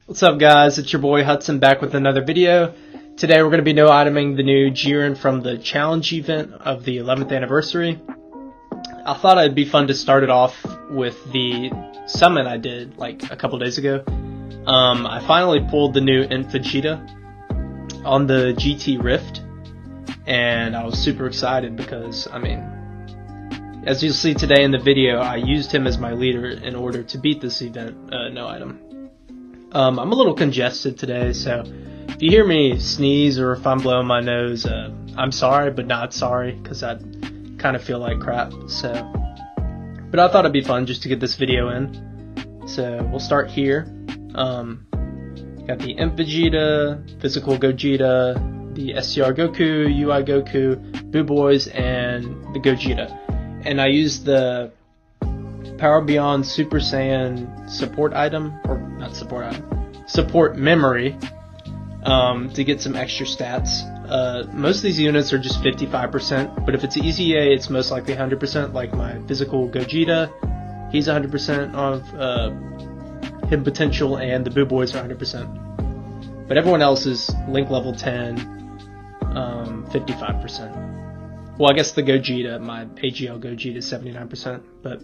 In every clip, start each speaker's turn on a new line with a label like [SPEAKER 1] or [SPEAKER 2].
[SPEAKER 1] What's up, guys? It's your boy Hudson back with another video. Today we're going to be no-iteming the new Jiren from the challenge event of the 11th anniversary. I thought it'd be fun to start it off with the summon I did like a couple days ago. I finally pulled the new Vegeta on the GT Rift, and I was super excited because, I mean, as you'll see today in the video, I used him as my leader in order to beat this event no-item. I'm a little congested today, so if you hear me sneeze or if I'm blowing my nose, I'm sorry, but not sorry, because I kind of feel like crap. But I thought it'd be fun just to get this video in. So we'll start here. Got the Imp Vegeta, Physical Gogeta, the SCR Goku, UI Goku, Boo Boys, and the Gogeta. And I used the Power Beyond Super Saiyan support item, or not support item, support memory, to get some extra stats. Most of these units are just 55%, but if it's EZA, it's most likely 100%, like my Physical Gogeta, he's 100% of hidden potential, and the Boo Boys are 100%. But everyone else is Link level 10, 55%. Well, I guess the Gogeta, my AGL Gogeta is 79%, but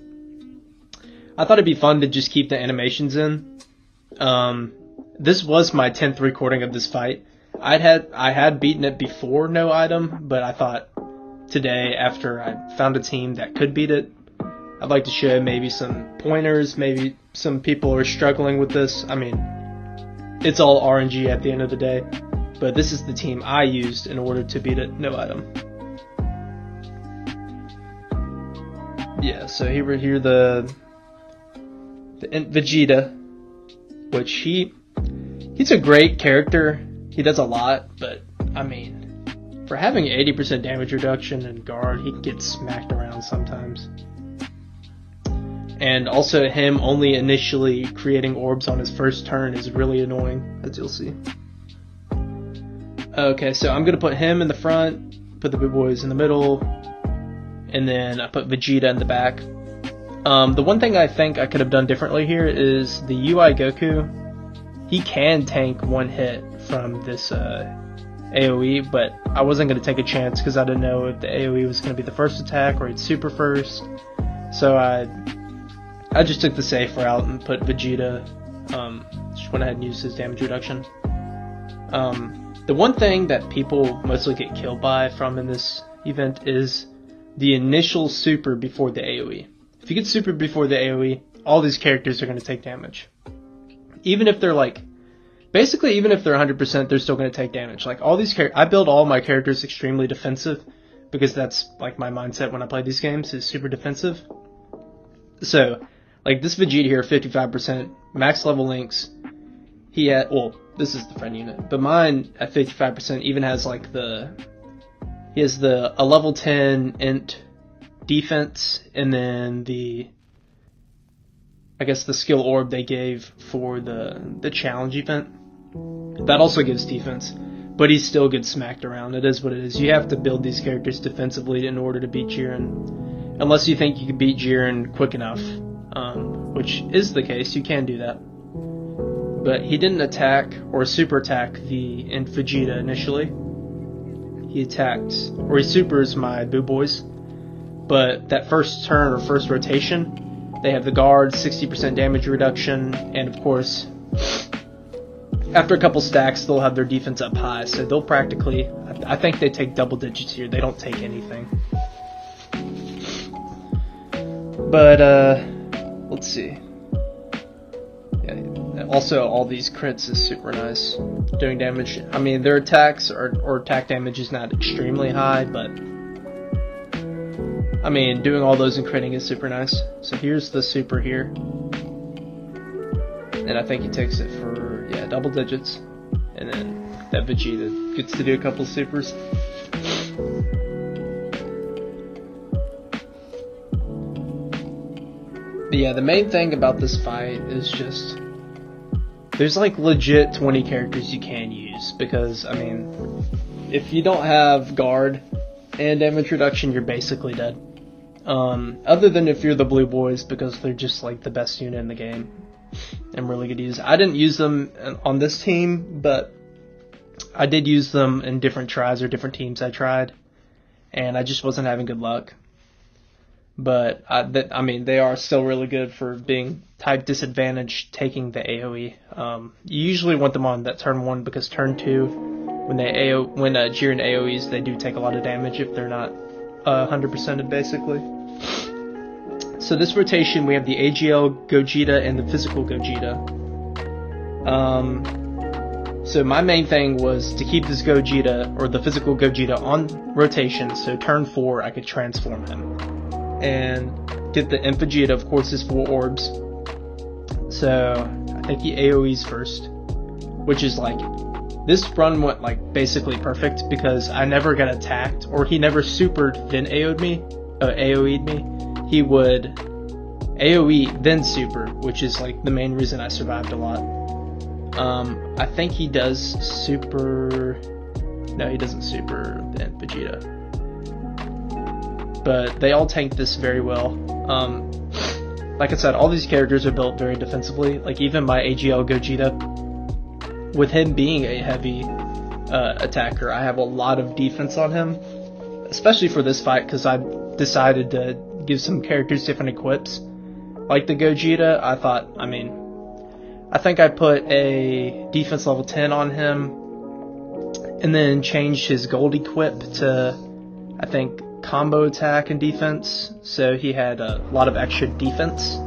[SPEAKER 1] I thought it'd be fun to just keep the animations in. This was my 10th recording of this fight. I had beaten it before no item, but I thought today, after I found a team that could beat it, I'd like to show maybe some pointers. Maybe some people are struggling with this. I mean, it's all RNG at the end of the day, but this is the team I used in order to beat it no item. Yeah, so here we're here the Vegeta, which he's a great character. He does a lot, but I mean, for having 80% damage reduction and guard, he gets smacked around sometimes. And also him only initially creating orbs on his first turn is really annoying, as you'll see. Okay, so I'm gonna put him in the front, put the Boo Boys in the middle, and then I put Vegeta in the back. The one thing I think I could have done differently here is the UI Goku. He can tank one hit from this AoE, but I wasn't going to take a chance because I didn't know if the AoE was going to be the first attack or it's super first. So I just took the safe route and put Vegeta, just went ahead and used his damage reduction. The one thing that people mostly get killed by from in this event is the initial super before the AoE. If you get super before the AoE, all these characters are going to take damage. Even if they're basically even if they're 100%, they're still going to take damage. Like all these I build all my characters extremely defensive because that's like my mindset when I play these games is super defensive. So, like this Vegeta here, 55%, max level links. He had, well, this is the friend unit, but mine at 55% even has like he has a level 10 int defense, and then I guess the skill orb they gave for the challenge event. That also gives defense, but he still gets smacked around. It is what it is. You have to build these characters defensively in order to beat Jiren. Unless you think you can beat Jiren quick enough, which is the case, you can do that. But he didn't attack or super attack the Vegeta initially. He attacked, or he supers my Boo Boys. But that first turn or first rotation, they have the guard, 60% damage reduction, and of course, after a couple stacks, they'll have their defense up high, so they'll practically, I think they take double digits here, they don't take anything. But, let's see. Yeah, also, all these crits is super nice, doing damage. I mean, their attacks or attack damage is not extremely high, but I mean, doing all those and critting is super nice. So here's the super here. And I think he takes it for, yeah, double digits. And then that Vegeta gets to do a couple supers. But yeah, the main thing about this fight is just, there's like legit 20 characters you can use. Because, I mean, if you don't have guard and damage reduction, you're basically dead. Other than if you're the Blue Boys, because they're just like the best unit in the game. and really good to use. I didn't use them on this team, but I did use them in different tries or different teams I tried, and I just wasn't having good luck. But I mean, they are still really good for being type disadvantaged taking the AoE. You usually want them on that turn 1 because turn 2, when Jiren AoEs, they do take a lot of damage if they're not 100%ed basically. So this rotation, we have the AGL Gogeta and the physical Gogeta. So my main thing was to keep this Gogeta, or the physical Gogeta, on rotation, so turn 4 I could transform him. And get the Vegeta, of course, his 4 orbs. So I think he AoEs first, which is like, this run went like basically perfect because I never got attacked, or he never supered then AoE'd me. He would AoE then super, which is like the main reason I survived a lot. I think he does super. No, he doesn't super then Vegeta. But they all tank this very well. Like I said, all these characters are built very defensively. Like even my AGL Gogeta, with him being a heavy attacker, I have a lot of defense on him, especially for this fight because I decided to give some characters different equips. Like the Gogeta, I think I put a defense level 10 on him, and then changed his gold equip to, I think, combo attack and defense, so he had a lot of extra defense,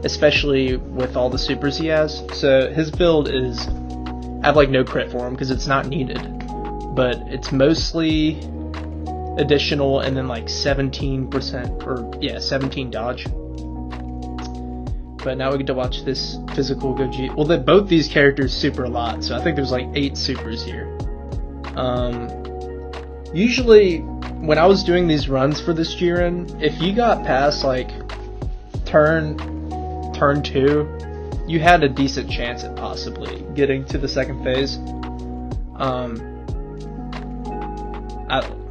[SPEAKER 1] especially with all the supers he has. So his build is, I have like no crit for him because it's not needed, but it's mostly additional and then like 17% or 17 dodge. But now we get to watch this physical Gogeta. Well, both these characters super a lot, so I think there's like 8 supers here. Usually when I was doing these runs for this Jiren, if you got past like turn 2, you had a decent chance at possibly getting to the second phase.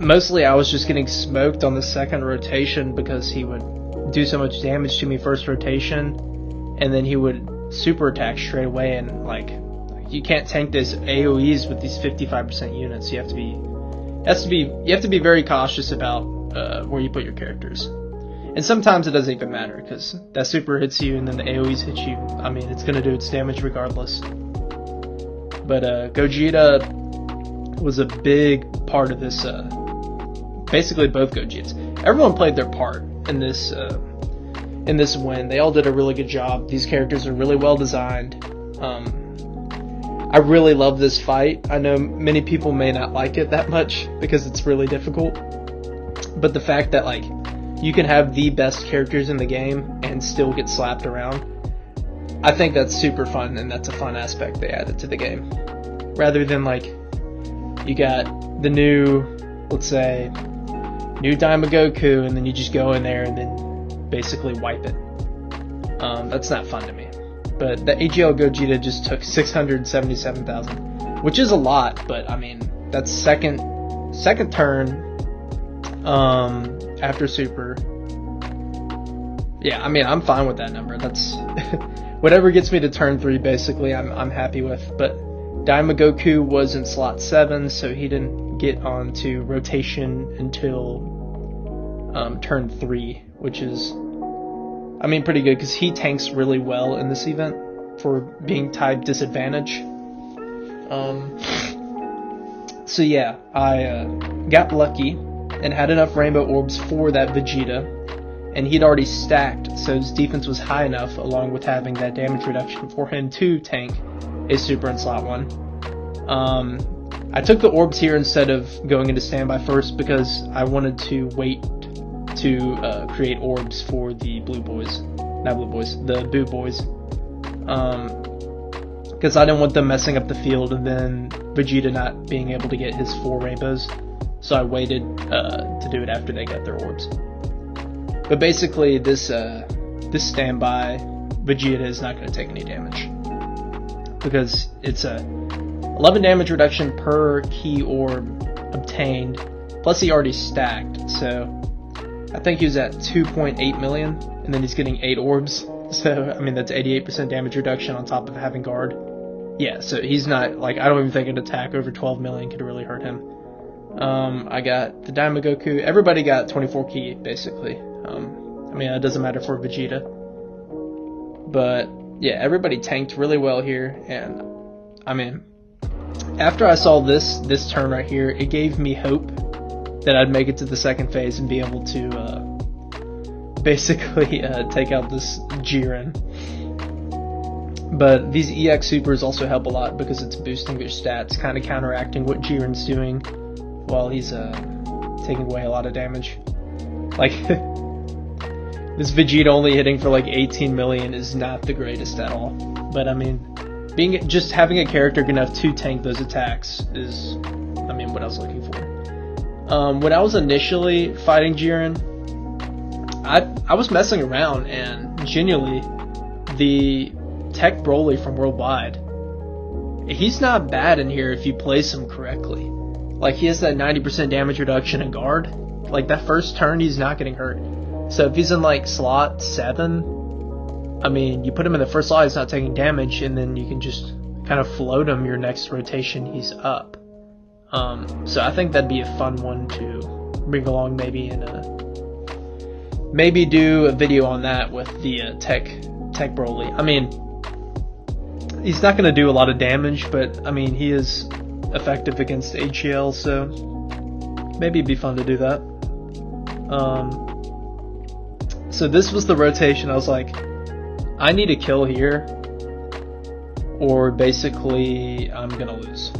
[SPEAKER 1] Mostly I was just getting smoked on the second rotation because he would do so much damage to me first rotation, and then he would super attack straight away, and like you can't tank this AoEs with these 55% units. You have to be very cautious about where you put your characters. And sometimes it doesn't even matter because that super hits you and then the AoEs hit you. I mean, it's gonna do its damage regardless. But Gogeta was a big part of this. Basically, both Gogetas. Everyone played their part in this win. They all did a really good job. These characters are really well designed. I really love this fight. I know many people may not like it that much because it's really difficult, but the fact that like you can have the best characters in the game and still get slapped around, I think that's super fun, and that's a fun aspect they added to the game. Rather than like you got the new, let's say, new Daima Goku, and then you just go in there and then basically wipe it. That's not fun to me. But the AGL Gogeta just took 677,000, which is a lot, but I mean, that's second turn after super. Yeah, I mean, I'm fine with that number. That's whatever gets me to turn 3 basically I'm happy with. But Daima Goku was in slot 7, so he didn't get onto rotation until turn 3, which is, I mean, pretty good because he tanks really well in this event for being type disadvantage. So yeah, I got lucky and had enough rainbow orbs for that Vegeta, and he'd already stacked, so his defense was high enough, along with having that damage reduction, for him to tank a super in slot 1. I took the orbs here instead of going into standby first because I wanted to wait to create orbs for the the Boo Boys. Because I didn't want them messing up the field and then Vegeta not being able to get his 4 rainbows. So I waited to do it after they got their orbs. But basically, this standby Vegeta is not going to take any damage because it's a 11 damage reduction per key orb obtained. Plus, he already stacked, so I think he was at 2.8 million, and then he's getting 8 orbs. So, I mean, that's 88% damage reduction on top of having guard. Yeah, so he's not, like, I don't even think an attack over 12 million could really hurt him. I got the Diamond Goku. Everybody got 24 ki, basically. I mean, it doesn't matter for Vegeta. But, yeah, everybody tanked really well here. And, I mean, after I saw this turn right here, it gave me hope that I'd make it to the second phase and be able to, basically take out this Jiren. But these EX supers also help a lot because it's boosting their stats, kind of counteracting what Jiren's doing while he's taking away a lot of damage. Like, this Vegeta only hitting for like 18 million is not the greatest at all. But I mean, just having a character good enough to tank those attacks is, I mean, what I was looking for. When I was initially fighting Jiren, I was messing around, and genuinely, the Tech Broly from Worldwide, he's not bad in here if you place him correctly. Like, he has that 90% damage reduction in guard. Like, that first turn, he's not getting hurt. So if he's in, like, slot 7, I mean, you put him in the first slot, he's not taking damage, and then you can just kind of float him your next rotation, he's up. So I think that'd be a fun one to bring along maybe in a... Maybe do a video on that with the Tech Broly. I mean, he's not going to do a lot of damage, but I mean, he is effective against HEL, so maybe it'd be fun to do that. So this was the rotation. I was like, I need a kill here, or basically I'm going to lose.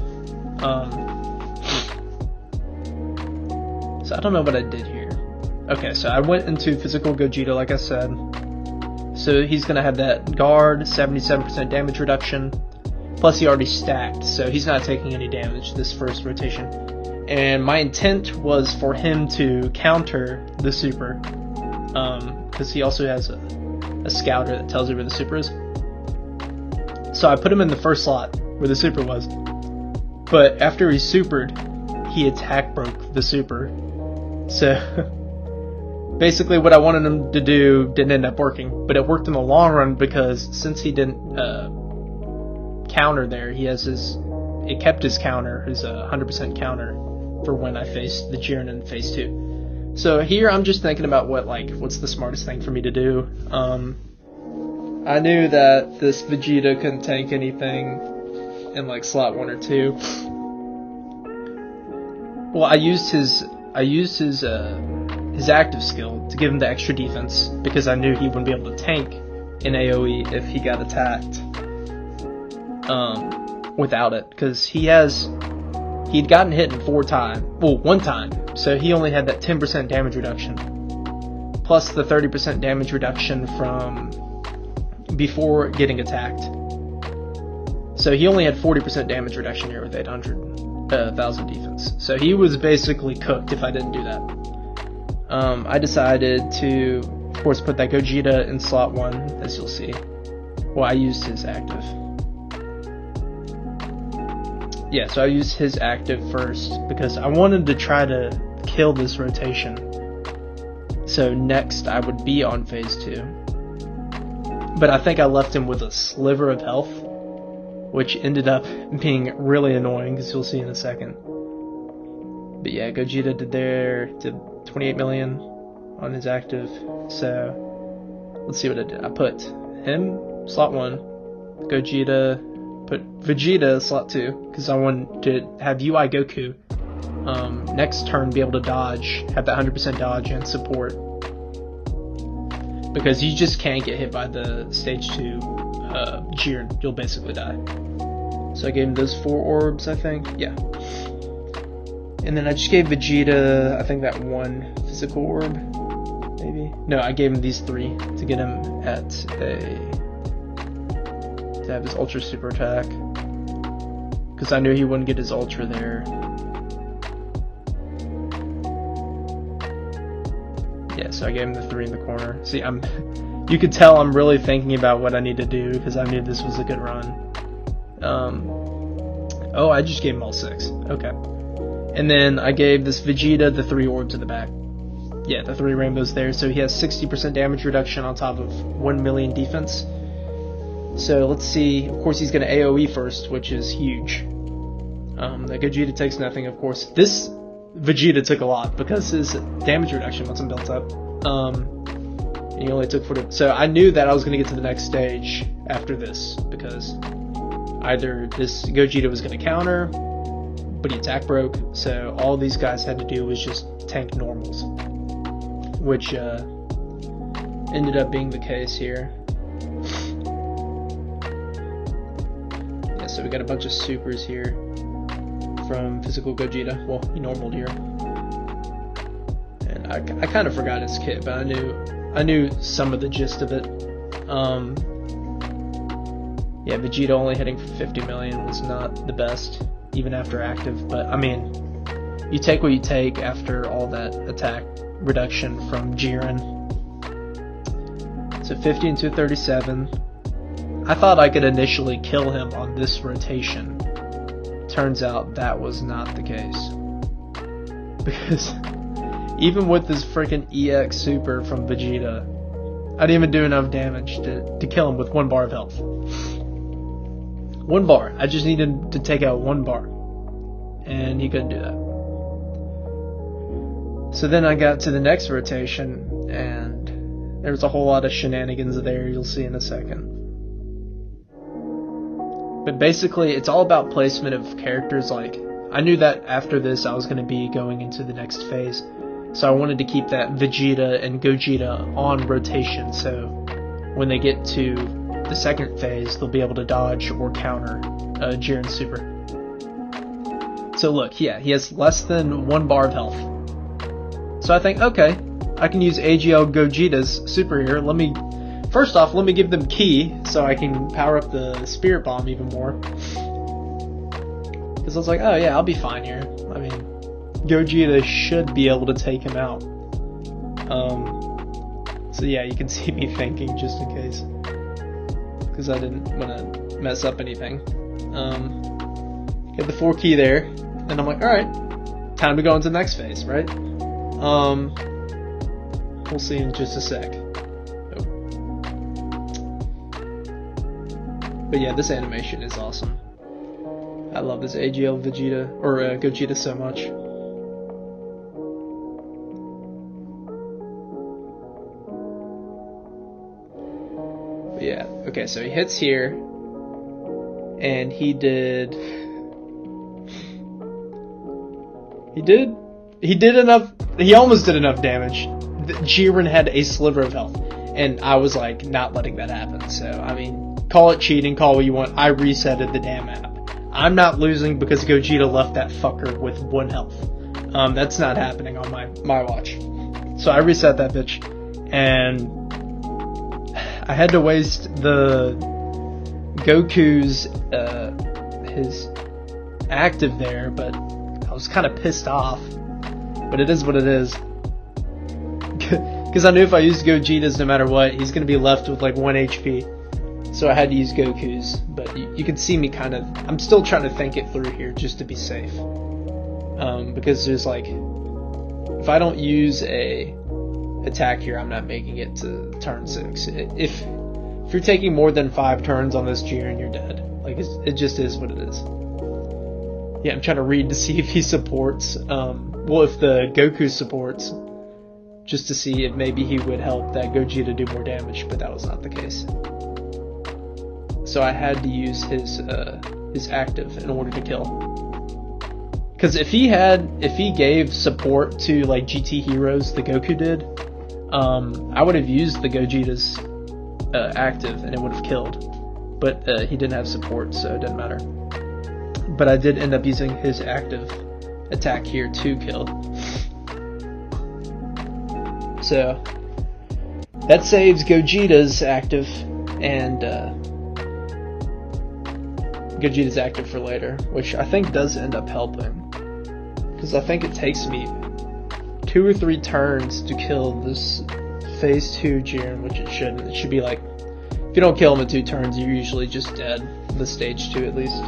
[SPEAKER 1] So I don't know what I did here. Okay, so I went into physical Gogeta, like I said. So he's going to have that guard, 77% damage reduction. Plus he already stacked, so he's not taking any damage this first rotation. And my intent was for him to counter the super. Because he also has a scouter that tells you where the super is. So I put him in the first slot where the super was. But after he supered, he attack broke the super. So... basically, what I wanted him to do didn't end up working, but it worked in the long run because since he didn't counter there, it kept his counter, his 100% counter, for when I faced the Jiren in phase 2. So here I'm just thinking about what's the smartest thing for me to do. I knew that this Vegeta couldn't tank anything in like slot 1 or 2. Well, I used his active skill to give him the extra defense because I knew he wouldn't be able to tank in AoE if he got attacked without it, because he'd gotten hit in 4 times, well, 1 time, so he only had that 10% damage reduction plus the 30% damage reduction from before getting attacked. So he only had 40% damage reduction here with 800,000 defense. So he was basically cooked if I didn't do that. I decided to, of course, put that Gogeta in slot 1, as you'll see. Well, I used his active. Yeah, so I used his active first because I wanted to try to kill this rotation. So next I would be on phase 2. But I think I left him with a sliver of health, which ended up being really annoying, as you'll see in a second. But yeah, Gogeta did 28 million on his active. So let's see what I did. I put him slot 1, Gogeta, put Vegeta slot 2 because I wanted to have UI Goku next turn be able to dodge, have that 100% dodge and support, because you just can't get hit by the stage 2 Jiren. You'll basically die. So I gave him those 4 orbs, I think. Yeah. And then I just gave Vegeta, I think, that 1 physical orb, maybe? No, I gave him these 3 to get him to have his Ultra Super attack. Because I knew he wouldn't get his Ultra there. Yeah, so I gave him the 3 in the corner. See, you could tell I'm really thinking about what I need to do because I knew this was a good run. Oh, I just gave him all 6. Okay. And then I gave this Vegeta the 3 orbs in the back. yeah, the 3 rainbows there. So he has 60% damage reduction on top of 1 million defense. So let's see. Of course, he's going to AoE first, which is huge. The Gogeta takes nothing, of course. This Vegeta took a lot because his damage reduction wasn't built up. And he only took 40. So I knew that I was going to get to the next stage after this because either this Gogeta was going to counter, but he attack broke. So all these guys had to do was just tank normals, which ended up being the case here. Yeah, so we got a bunch of supers here from physical Gogeta. Well, he normaled here, and I kind of forgot his kit, but I knew some of the gist of it. Yeah, Vegeta only hitting for 50 million was not the best, even after active. But I mean, you take what you take after all that attack reduction from Jiren. So 50 and 237. I thought I could initially kill him on this rotation. Turns out that was not the case. Because even with this freaking EX super from Vegeta, I didn't even do enough damage to kill him with 1 bar of health. 1 bar. I just needed to take out 1 bar. And he couldn't do that. So then I got to the next rotation, and there was a whole lot of shenanigans there, you'll see in a second. But basically, it's all about placement of characters. Like, I knew that after this I was going to be going into the next phase, so I wanted to keep that Vegeta and Gogeta on rotation, so when they get to the second phase, they'll be able to dodge or counter Jiren Super. So look, yeah, he has less than 1 bar of health. So I think, okay, I can use AGL Gogeta's super here. First off, let me give them Ki, so I can power up the Spirit Bomb even more. Because I was like, oh yeah, I'll be fine here. I mean, Gogeta should be able to take him out. So yeah, you can see me thinking just in case. Because I didn't want to mess up anything. Get the 4 Ki there, and I'm like, alright, time to go into the next phase, right? We'll see in just a sec. Oh. But yeah, this animation is awesome. I love this AGL Vegeta, or Gogeta so much. But yeah, okay, so he hits here, and he did enough. He almost did enough damage. Jiren had a sliver of health, and I was like not letting that happen. So I mean, call it cheating, call what you want. I resetted the damn map. I'm not losing because Gogeta left that fucker with 1 health. That's not happening on my watch. So I reset that bitch, and I had to waste the Goku's his active there, but I was kind of pissed off. But it is what it is. Because I knew if I used Gogeta's, no matter what, he's going to be left with like 1 HP. So I had to use Goku's. But you can see me kind of... I'm still trying to think it through here just to be safe. Because there's like... If I don't use a attack here, I'm not making it to turn 6. If you're taking more than 5 turns on this Jiren, you're dead. Like, it just is what it is. Yeah, I'm trying to read to see if he supports... well, if the Goku supports, just to see if maybe he would help that Gogeta do more damage, but that was not the case. So I had to use his active in order to kill. Because if he gave support to like GT heroes, the Goku did, I would have used the Gogeta's active and it would have killed. But he didn't have support, so it didn't matter. But I did end up using his active attack here to kill. So that saves Gogeta's active and Gogeta's active for later, which I think does end up helping, because I think it takes me 2 or 3 turns to kill this phase 2 Jiren, which it shouldn't. It should be like, if you don't kill him in 2 turns, you're usually just dead. The stage 2 at least.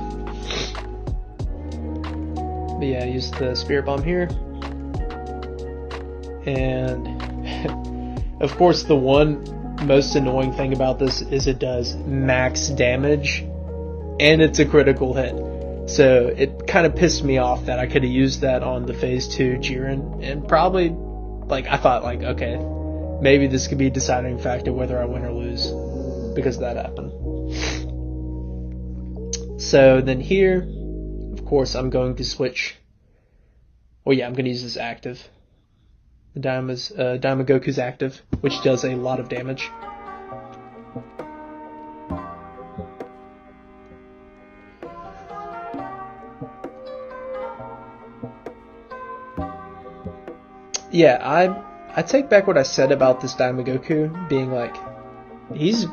[SPEAKER 1] But yeah, use the Spirit Bomb here. And Of course, the one most annoying thing about this is it does max damage, and it's a critical hit. So it kind of pissed me off that I could have used that on the Phase 2 Jiren, and probably, like, I thought, like, okay, maybe this could be a deciding factor whether I win or lose, because that happened. So then here, of course, I'm going to switch. Well, yeah, I'm going to use this active. The Daima Goku's active, which does a lot of damage. Yeah, I take back what I said about this Daima Goku being like, he's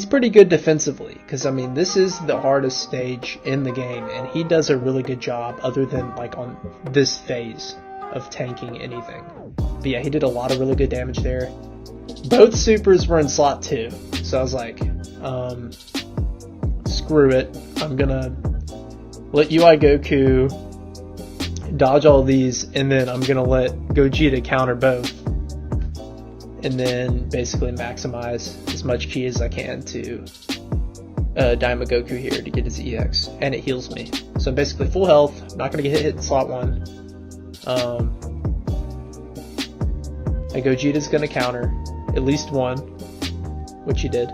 [SPEAKER 1] pretty good defensively, because I mean, this is the hardest stage in the game, and he does a really good job other than like on this phase of tanking anything. But yeah, he did a lot of really good damage there. Both supers were in slot 2, so I was like, screw it, I'm gonna let UI Goku dodge all these, and then I'm gonna let Gogeta counter both, and then basically maximize as much ki as I can to Daima Goku here to get his EX, and it heals me. So I'm basically full health, not gonna get hit in slot 1. And Gogeta's gonna counter at least one, which he did.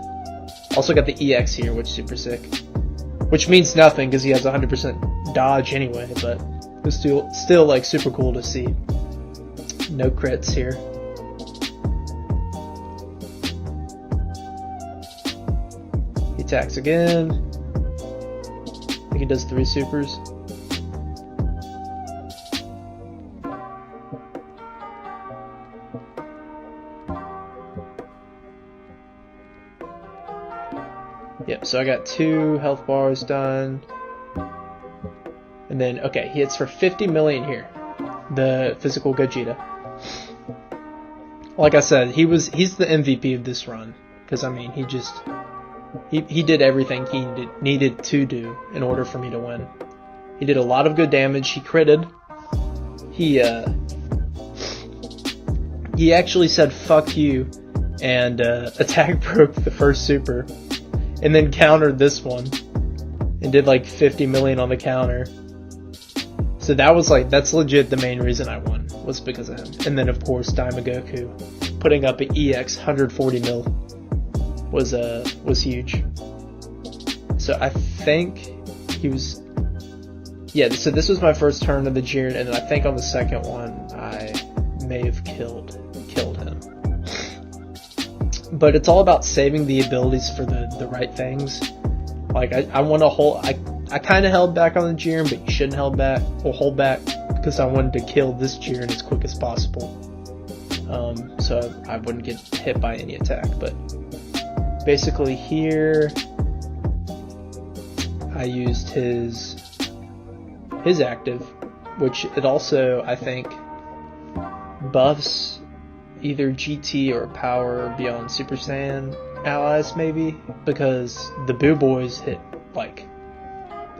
[SPEAKER 1] Also got the EX here, which is super sick. Which means nothing because he has 100% dodge anyway, but it's still like super cool to see. No crits here. He attacks again. I think he does 3 supers. Yep, so I got 2 health bars done. And then, okay, he hits for 50 million here. The physical Gogeta. Like I said, he's the MVP of this run. Because, I mean, he did everything he needed to do in order for me to win. He did a lot of good damage. He critted. He actually said, fuck you, and attack broke the first super. And then countered this one and did like 50 million on the counter. So that's legit the main reason I won, was because of him. And then of course Daima Goku putting up an EX 140 mil was huge. So I think he was, yeah, so this was my first turn of the Jiren, and I think on the second one I may have killed him. But it's all about saving the abilities for the right things. Like I want to hold. I kind of held back on the Jiren, but you shouldn't hold back because I wanted to kill this Jiren as quick as possible. So I wouldn't get hit by any attack. But basically here, I used his active, which it also I think buffs either GT or power beyond Super Saiyan allies, maybe, because the Boo Boys hit like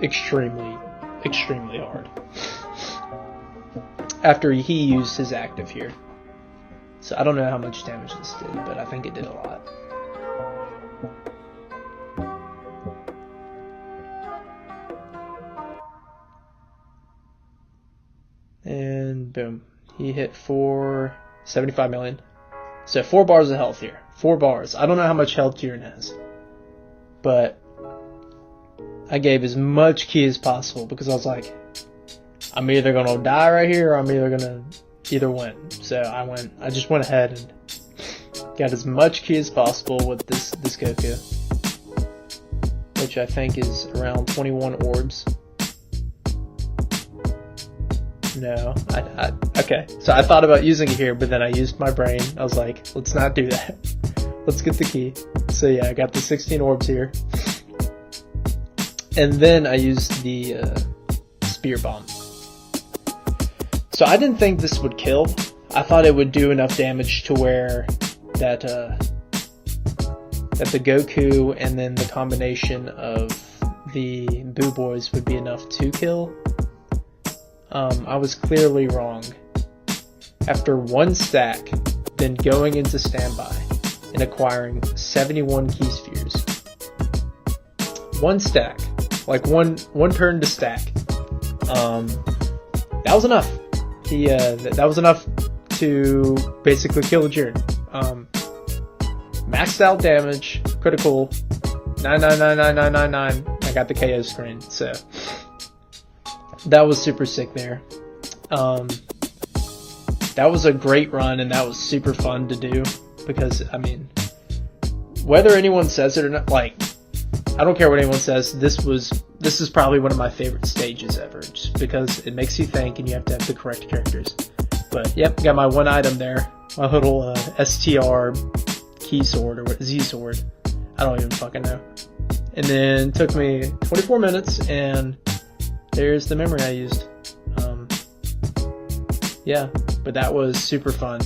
[SPEAKER 1] extremely hard after he used his active here. So I don't know how much damage this did, but I think it did a lot. And boom, he hit for 75 million. So 4 bars of health here. 4 bars. I don't know how much health Jiren has, but I gave as much ki as possible because I was like, I'm either gonna die right here or I'm gonna win. So I just went ahead and got as much ki as possible with this Goku, which I think is around 21 orbs. No, okay. So I thought about using it here, but then I used my brain. I was like, let's not do that. Let's get the ki. So yeah, I got the 16 orbs here. And then I used the spear bomb. So I didn't think this would kill. I thought it would do enough damage to where that the Goku and then the combination of the Boo Boys would be enough to kill. I was clearly wrong. after one stack, then going into standby and acquiring 71 key spheres. One stack, like one turn to stack. That was enough. That was enough to basically kill Jiren. Maxed out damage, critical, 9999999. I got the KO screen, so that was super sick there. That was a great run, and that was super fun to do because, I mean, whether anyone says it or not, like, I don't care what anyone says, this is probably one of my favorite stages ever, just because it makes you think and you have to have the correct characters. But yep, got my one item there, my little STR key sword or Z sword. I don't even fucking know. And then took me 24 minutes, and there's the memory I used. Yeah, but that was super fun.